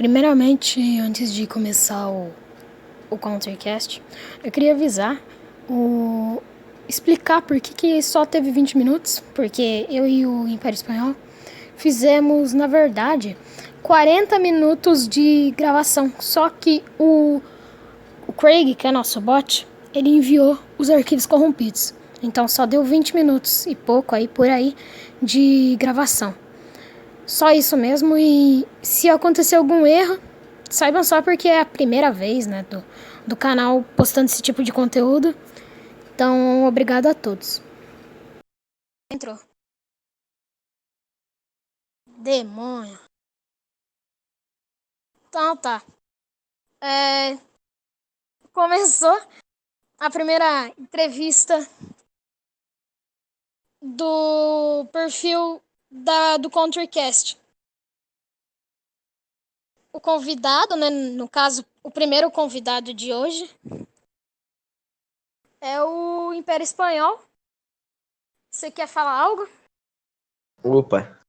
Primeiramente, antes de começar o Countercast, eu queria explicar por que só teve 20 minutos, porque eu e o Império Espanhol fizemos, na verdade, 40 minutos de gravação, só que o Craig, que é nosso bot, ele enviou os arquivos corrompidos, então só deu 20 minutos e pouco aí, por aí, de gravação. Só isso mesmo, e se acontecer algum erro, saibam só porque é a primeira vez, né, do canal postando esse tipo de conteúdo. Então, obrigado a todos. Entrou. Demônio. Então tá. Começou a primeira entrevista do perfil do Countercast. O convidado, né, no caso, o primeiro convidado de hoje é o Império Espanhol. Você quer falar algo? Opa!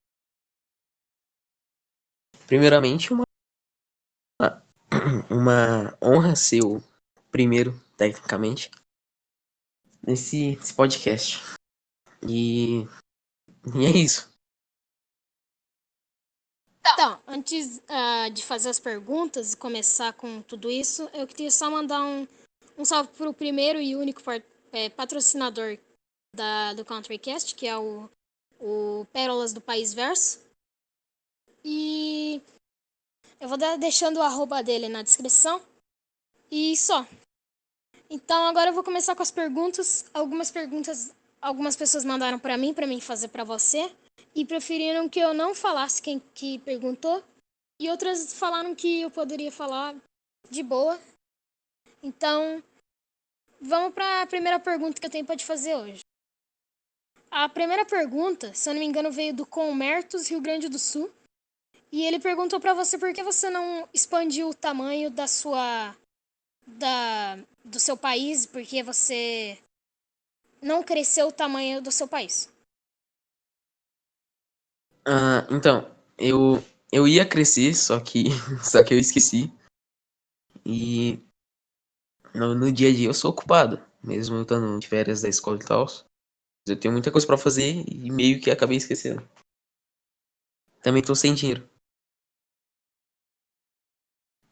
Primeiramente, uma honra ser o primeiro, tecnicamente, nesse podcast. E é isso. Então, antes de fazer as perguntas e começar com tudo isso, eu queria só mandar um salve para o primeiro e único patrocinador do Countrycast, que é o Pérolas do País Verso. E eu vou deixando o arroba dele na descrição. E só. Então, agora eu vou começar com as perguntas. Algumas pessoas mandaram para mim fazer para você. E preferiram que eu não falasse quem que perguntou. E outras falaram que eu poderia falar de boa. Então, vamos para a primeira pergunta que eu tenho para te fazer hoje. A primeira pergunta, se eu não me engano, veio do Comertos, Rio Grande do Sul. E ele perguntou para você por que você não expandiu o tamanho do seu país, porque você não cresceu o tamanho do seu país. Então, eu ia crescer, só que eu esqueci. E no dia a dia eu sou ocupado, mesmo eu estando de férias da escola e tal. Eu tenho muita coisa pra fazer e meio que acabei esquecendo. Também tô sem dinheiro.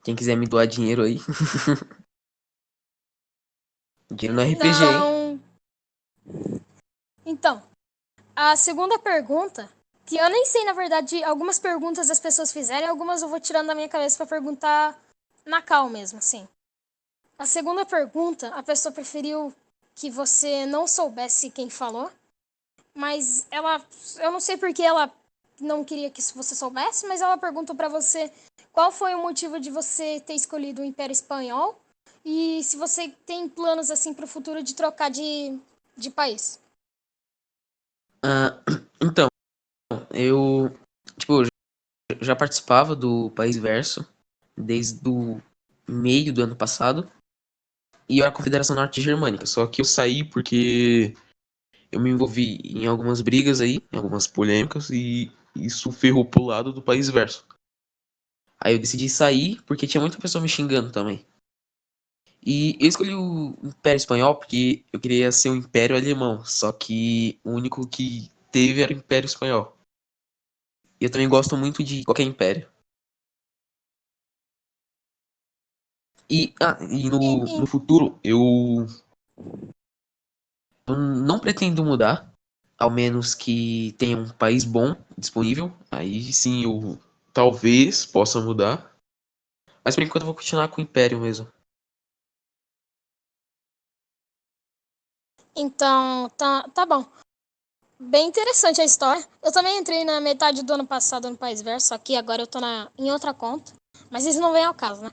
Quem quiser me doar dinheiro aí. Dinheiro no RPG, hein? Então, a segunda pergunta, que eu nem sei, na verdade, algumas perguntas as pessoas fizeram, algumas eu vou tirando da minha cabeça pra perguntar na cal mesmo, assim. A segunda pergunta, a pessoa preferiu que você não soubesse quem falou, mas eu não sei porque ela não queria que você soubesse, mas ela perguntou pra você qual foi o motivo de você ter escolhido o Império Espanhol e se você tem planos assim pro futuro de trocar de país. Então, eu já participava do País Verso desde o meio do ano passado. E eu era a Confederação Norte Germânica. Só que eu saí porque eu me envolvi em algumas brigas aí, em algumas polêmicas, e isso ferrou pro lado do País Verso. Aí eu decidi sair porque tinha muita pessoa me xingando também. E eu escolhi o Império Espanhol porque eu queria ser o Império Alemão. Só que o único que teve era o Império Espanhol. E eu também gosto muito de qualquer império. E no futuro eu não pretendo mudar, ao menos que tenha um país bom disponível. Aí sim eu talvez possa mudar. Mas por enquanto eu vou continuar com o Império mesmo. Então, tá bom. Bem interessante a história. Eu também entrei na metade do ano passado no País Verso, só que agora eu tô em outra conta. Mas isso não vem ao caso, né?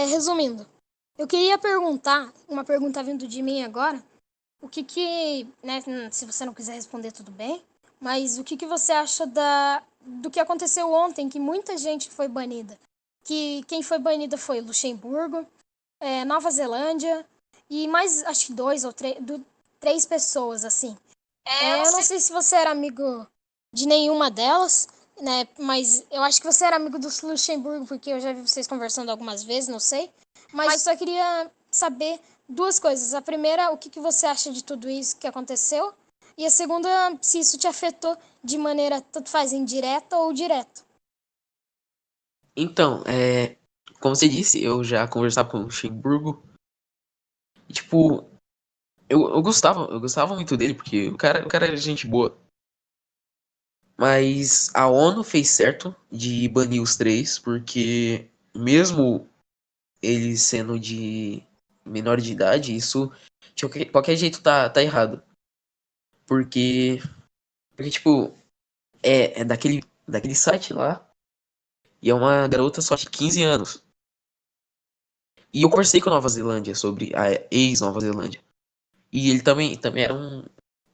Resumindo, eu queria perguntar, uma pergunta vindo de mim agora, né, se você não quiser responder, tudo bem, mas o que você acha do que aconteceu ontem, que muita gente foi banida? Que quem foi banida foi Luxemburgo, Nova Zelândia e mais, acho que três pessoas, assim. Eu não sei se você era amigo de nenhuma delas, né? Mas eu acho que você era amigo do Luxemburgo, porque eu já vi vocês conversando algumas vezes, não sei. Mas só queria saber duas coisas. A primeira, o que você acha de tudo isso que aconteceu? E a segunda, se isso te afetou de maneira, tanto faz, indireta ou direta. Então, como você disse, eu já conversava com o Luxemburgo. E, tipo, eu gostava muito dele, porque o cara era gente boa. Mas a ONU fez certo de banir os três, porque mesmo ele sendo de menor de idade, isso de qualquer jeito tá errado. Porque, porque tipo, é daquele site lá, e é uma garota só de 15 anos. E eu conversei com a Nova Zelândia sobre a ex-Nova Zelândia. E ele também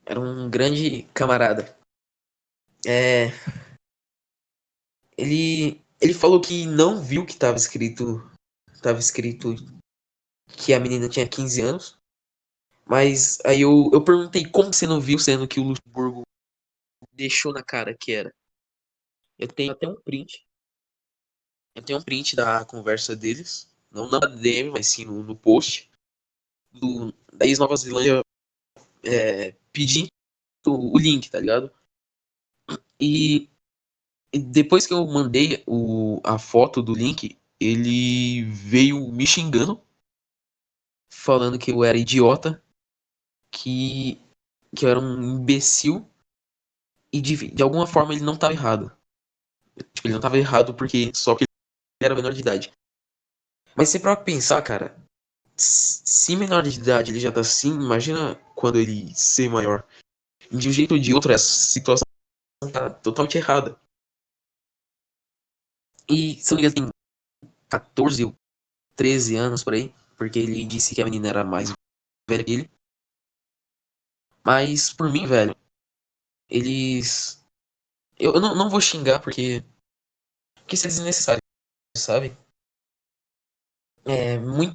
era um grande camarada. É, ele falou que não viu que tava escrito que a menina tinha 15 anos. Mas aí eu perguntei como você não viu, sendo que o Luxemburgo deixou na cara que era. Eu tenho até um print. Eu tenho um print da conversa deles. Não na DM, mas sim no post. Da ex-Nova Zelândia pedindo o link, tá ligado? E, e depois que eu mandei a foto do link, ele veio me xingando, falando que eu era idiota, que, que eu era um imbecil. E de alguma forma ele não tava errado. Tipo, ele não tava errado porque só que ele era menor de idade. Mas se pra pensar, cara, se menor de idade ele já tá assim, imagina quando ele ser maior. De um jeito ou de outro, essa situação tá totalmente errada. E se eu não me engano, tem 14 ou 13 anos por aí, porque ele disse que a menina era mais velha que ele. Mas por mim, velho, eles. Eu não vou xingar porque isso é desnecessário, sabe?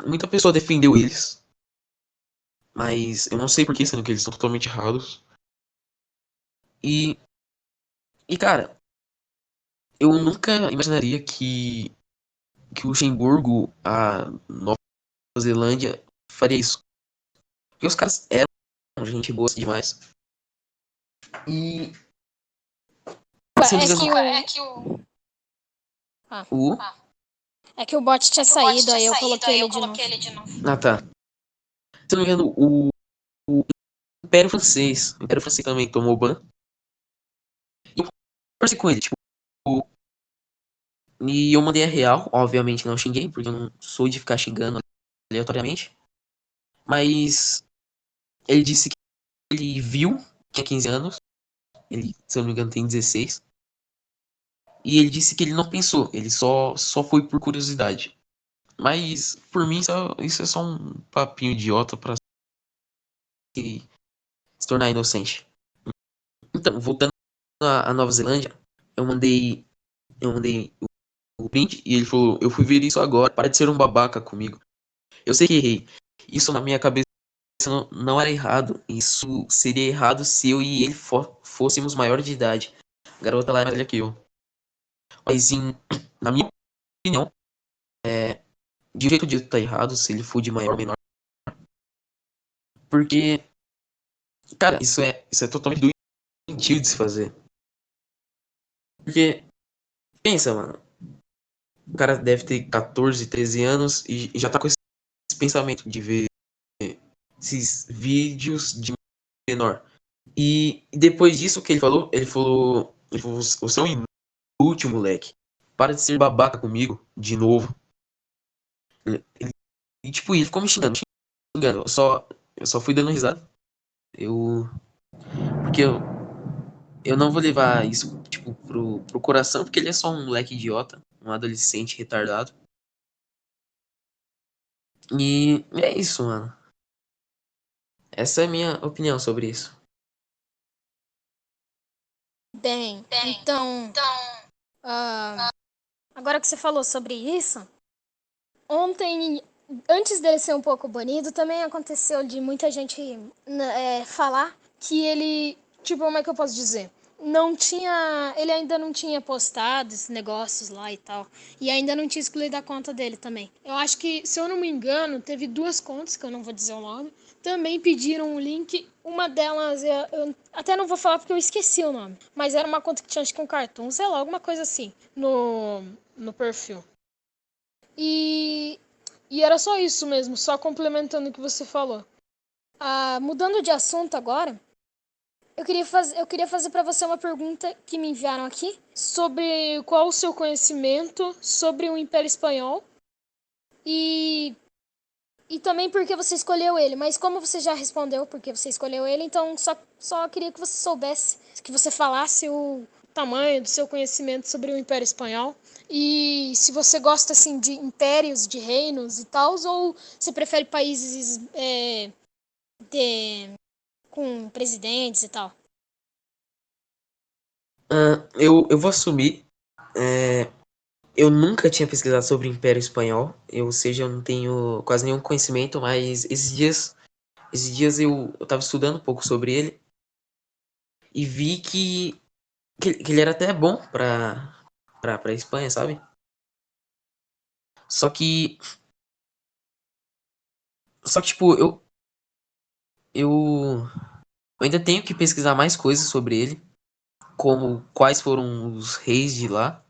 Muita pessoa defendeu eles, mas eu não sei por que, sendo que eles estão totalmente errados. E, cara, eu nunca imaginaria que o Luxemburgo, a Nova Zelândia, faria isso. Porque os caras eram gente boa demais. E, se eu não É me que engano, Ah, o. é que o bot tinha saído, aí eu coloquei ele de novo. Ah, tá. Se eu não me engano, o O Império Francês também tomou ban. E eu conversei com ele, tipo. E eu mandei a real, obviamente não xinguei, porque eu não sou de ficar xingando aleatoriamente. Mas ele disse que ele viu, tinha 15 anos. Ele, se eu não me engano, tem 16. E ele disse que ele não pensou, ele só foi por curiosidade. Mas, por mim, isso é só um papinho idiota pra se tornar inocente. Então, voltando à Nova Zelândia, eu mandei, eu mandei o print e ele falou: Eu fui ver isso agora, para de ser um babaca comigo. Eu sei que errei. Isso na minha cabeça não era errado. Isso seria errado se eu e ele fôssemos maiores de idade. A garota lá é mais velha que eu. Mas, na minha opinião, de um jeito dito tá errado se ele for de maior ou menor. Porque, cara, isso é totalmente doentio de se fazer. Porque, pensa, mano. O cara deve ter 14, 13 anos e já tá com esse pensamento de ver esses vídeos de menor. E depois disso que ele falou, você é um inútil, moleque. Para de ser babaca comigo, de novo. E tipo, ele ficou me xingando. Eu só fui dando risada. Eu, porque eu não vou levar isso, tipo, pro coração, porque ele é só um moleque idiota, um adolescente retardado. E é isso, mano. Essa é a minha opinião sobre isso. Bem, então, ah, agora que você falou sobre isso, ontem, antes dele ser um pouco banido, também aconteceu de muita gente falar que ele, tipo, como é que eu posso dizer? não tinha, ele ainda não tinha postado esses negócios lá e tal. E ainda não tinha excluído a conta dele também. Eu acho que, se eu não me engano, teve duas contas, que eu não vou dizer o nome, também pediram um link. Uma delas, eu até não vou falar porque eu esqueci o nome. Mas era uma conta que tinha, acho que um cartoon, sei lá, alguma coisa assim, no perfil. E, e era só isso mesmo, só complementando o que você falou. Mudando de assunto agora, eu queria fazer para você uma pergunta que me enviaram aqui sobre qual o seu conhecimento sobre o Império Espanhol e, e também por que você escolheu ele. Mas como você já respondeu porque você escolheu ele, então só queria que você soubesse, que você falasse o tamanho do seu conhecimento sobre o Império Espanhol e se você gosta assim de impérios, de reinos e tal, ou você prefere países de- com presidentes e tal. Eu vou assumir. é, eu nunca tinha pesquisado sobre o Império Espanhol. Ou seja, eu não tenho quase nenhum conhecimento, mas esses dias eu tava estudando um pouco sobre ele e vi que ele era até bom pra Espanha, sabe? Só que, só que tipo, eu ainda tenho que pesquisar mais coisas sobre ele, como quais foram os reis de lá.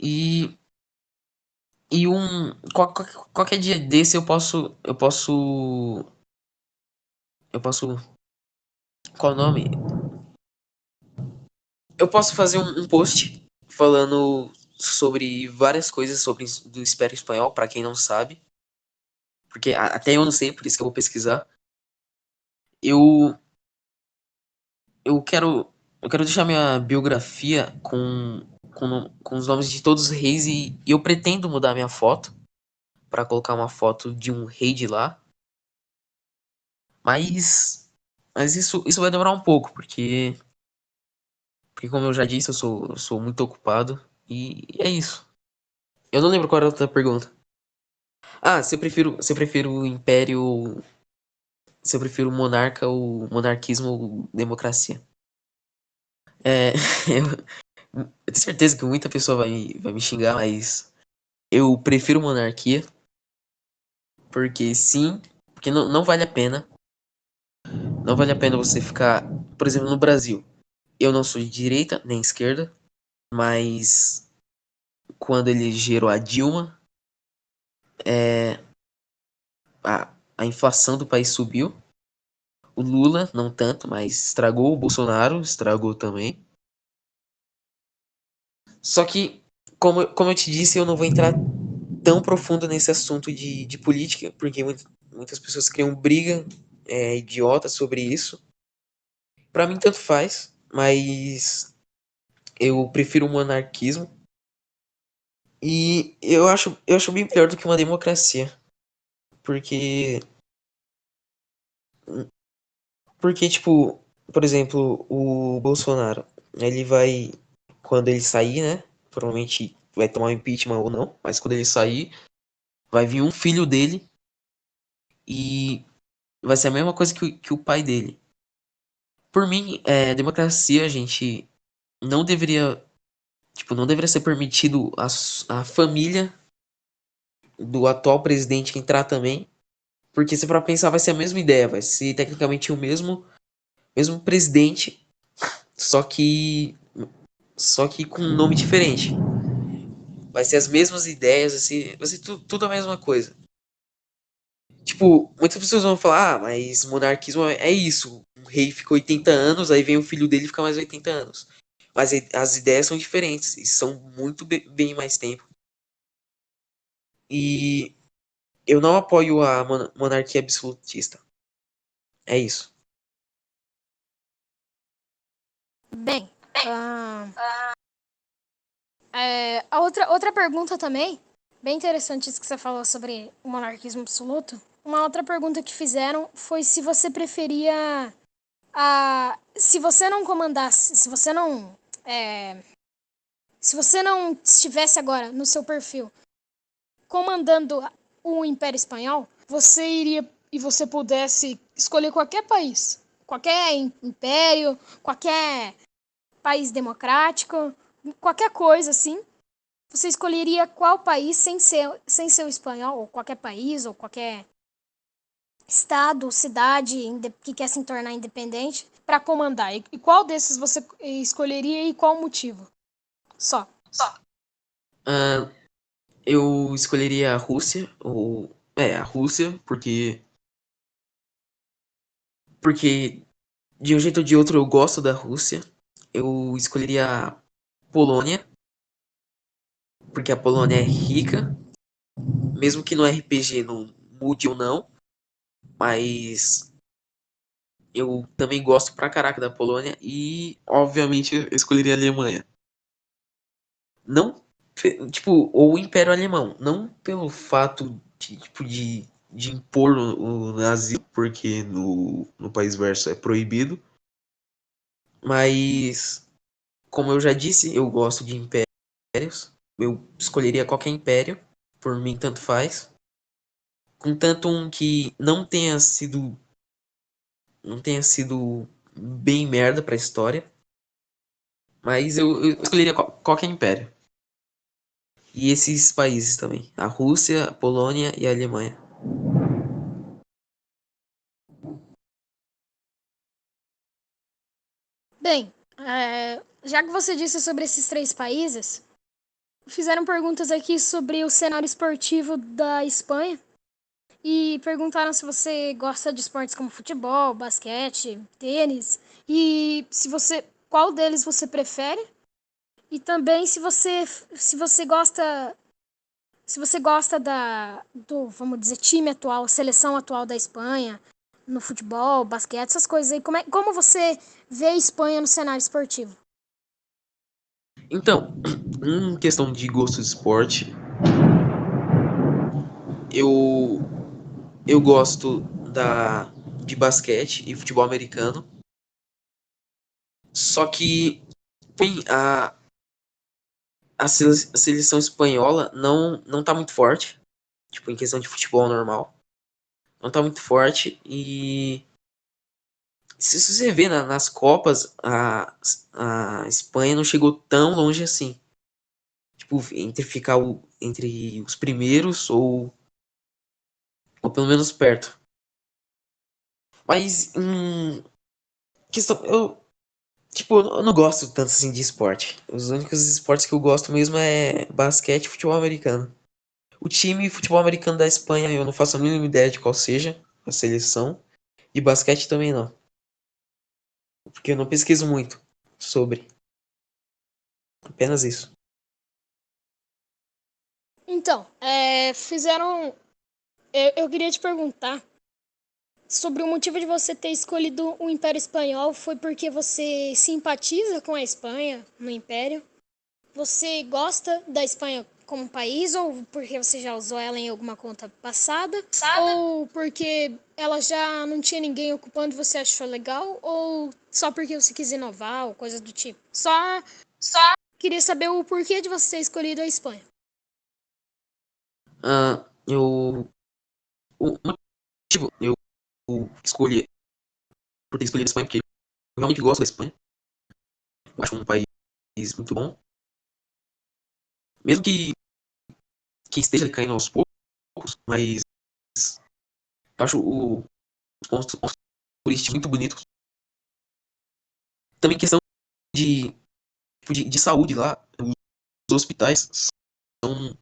E, qualquer dia desse eu posso, qual o nome? Eu posso fazer um post falando sobre várias coisas sobre do Império Espanhol, pra quem não sabe, porque até eu não sei, por isso que eu vou pesquisar. Eu eu quero deixar minha biografia com os nomes de todos os reis e eu pretendo mudar minha foto pra colocar uma foto de um rei de lá, mas isso vai demorar um pouco, porque como eu já disse, eu sou muito ocupado e é isso. Eu não lembro qual era a outra pergunta. Ah, se eu prefiro o império, se eu prefiro monarca ou monarquismo ou democracia. Eu tenho certeza que muita pessoa vai me xingar, mas eu prefiro monarquia, porque sim, porque não vale a pena. Não vale a pena você ficar, por exemplo, no Brasil. Eu não sou de direita nem esquerda, mas quando ele gerou a Dilma, a inflação do país subiu. O Lula, não tanto, mas estragou. O Bolsonaro estragou também. Só que, como eu te disse, eu não vou entrar tão profundo nesse assunto de política, porque muitas pessoas criam briga idiota sobre isso. Pra mim, tanto faz, mas eu prefiro o monarquismo. E eu acho bem pior do que uma democracia. Porque, tipo, por exemplo, o Bolsonaro, ele vai, quando ele sair, né? Provavelmente vai tomar um impeachment ou não, mas quando ele sair, vai vir um filho dele e vai ser a mesma coisa que o pai dele. Por mim, democracia, gente, não deveria, tipo, não deveria ser permitido a família do atual presidente entrar também, porque se for pra pensar, vai ser a mesma ideia, vai ser tecnicamente o mesmo presidente, só que só que com um nome diferente. Vai ser as mesmas ideias, vai ser tudo a mesma coisa. Tipo, muitas pessoas vão falar, mas monarquismo é isso. Um rei fica 80 anos, aí vem o filho dele e fica mais 80 anos. Mas as ideias são diferentes e são muito bem mais tempo. E eu não apoio a monarquia absolutista. É isso. Bem, a outra pergunta também, bem interessante isso que você falou sobre o monarquismo absoluto. Uma outra pergunta que fizeram foi se você preferia se você não comandasse, se você não estivesse agora no seu perfil comandando o Império Espanhol, você iria e você pudesse escolher qualquer país. qualquer império, qualquer país democrático, qualquer coisa assim, você escolheria qual país sem ser o espanhol, ou qualquer país, ou qualquer estado, cidade que quer se tornar independente para comandar? E qual desses você escolheria e qual o motivo? Só. Ah, eu escolheria a Rússia, ou. É, a Rússia, porque de um jeito ou de outro eu gosto da Rússia. Eu escolheria a Polônia, porque a Polônia é rica, mesmo que no RPG não mude ou não, mas eu também gosto pra caraca da Polônia e, obviamente, eu escolheria a Alemanha. Não, tipo, ou o Império Alemão, não pelo fato de, tipo, de impor o nazismo, porque no País Verso é proibido, mas, como eu já disse, eu gosto de impérios, eu escolheria qualquer império, por mim tanto faz, contanto um que não tenha sido bem merda pra história, mas eu escolheria qualquer império. E esses países também, a Rússia, a Polônia e a Alemanha. Bem, já que você disse sobre esses três países, fizeram perguntas aqui sobre o cenário esportivo da Espanha e perguntaram se você gosta de esportes como futebol, basquete, tênis e qual deles você prefere e também se você gosta do, vamos dizer, time atual, seleção atual da Espanha, no futebol, basquete, essas coisas aí. Como você vê a Espanha no cenário esportivo? Então, em questão de gosto de esporte, eu eu gosto de basquete e futebol americano. Só que bem, a seleção espanhola não tá muito forte, tipo, em questão de futebol normal. Não tá muito forte e se você vê nas Copas, a Espanha não chegou tão longe assim. Tipo, entre os primeiros ou pelo menos perto. Mas questão, eu não gosto tanto assim de esporte. Os únicos esportes que eu gosto mesmo é basquete e futebol americano. O time de futebol americano da Espanha eu não faço a mínima ideia de qual seja a seleção. E basquete também não. Porque eu não pesquiso muito sobre. Apenas isso. Então, fizeram. Eu queria te perguntar sobre o motivo de você ter escolhido o Império Espanhol. Foi porque você simpatiza com a Espanha no Império? Você gosta da Espanha como país ou porque você já usou ela em alguma conta passada? Ou porque ela já não tinha ninguém ocupando e você achou legal? Ou só porque você quis inovar ou coisa do tipo? Só queria saber o porquê de você ter escolhido a Espanha. Eu. O motivo eu escolhi por ter escolhido a Espanha, porque eu realmente gosto da Espanha. Eu acho um país muito bom. Mesmo que esteja caindo aos poucos, mas eu acho os pontos turísticos muito bonitos. Também questão de, tipo, de saúde lá, os hospitais são,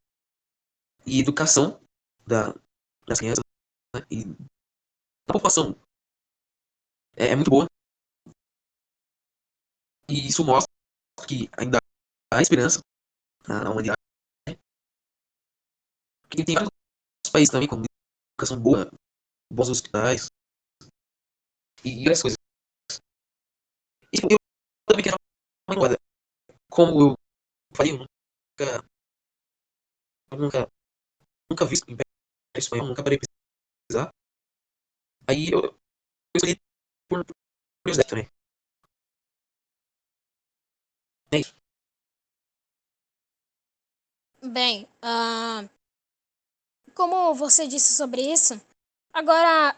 e educação das crianças, né, e da população é muito boa. E isso mostra que ainda há esperança na humanidade. Porque tem vários países também com educação boa, bons hospitais e várias coisas. E, tipo, eu também quero uma coisa. Como eu falei, eu nunca vi Império Espanhol, nunca parei pra pesquisar. Aí eu escolhi por curiosidade também. É isso. Bem, como você disse sobre isso, agora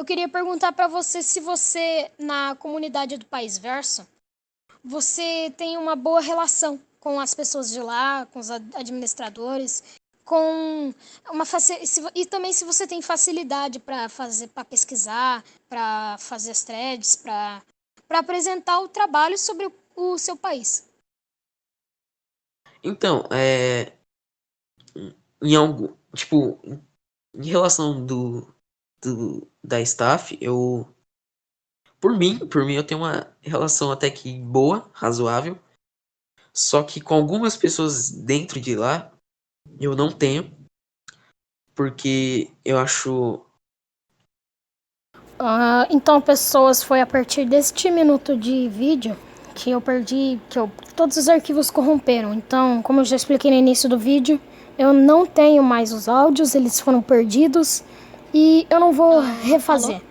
Eu queria perguntar para você se você, na comunidade do País Verso, você tem uma boa relação com as pessoas de lá, com os administradores, com e também se você tem facilidade para pesquisar, para fazer as threads, para apresentar o trabalho sobre o seu país. Então, em algo, tipo, em relação da staff, por mim eu tenho uma relação até que boa, razoável, só que com algumas pessoas dentro de lá eu não tenho, porque eu acho. Então, pessoas, foi a partir deste minuto de vídeo que eu perdi, todos os arquivos corromperam. Então, como eu já expliquei no início do vídeo, eu não tenho mais os áudios, eles foram perdidos e eu não vou refazer. Alô?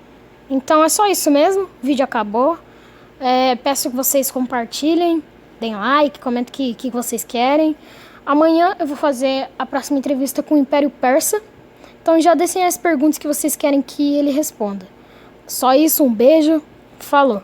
Então é só isso mesmo, o vídeo acabou. Peço que vocês compartilhem, deem like, comentem o que vocês querem. Amanhã eu vou fazer a próxima entrevista com o Império Persa. Então já deixem as perguntas que vocês querem que ele responda. Só isso, um beijo, falou!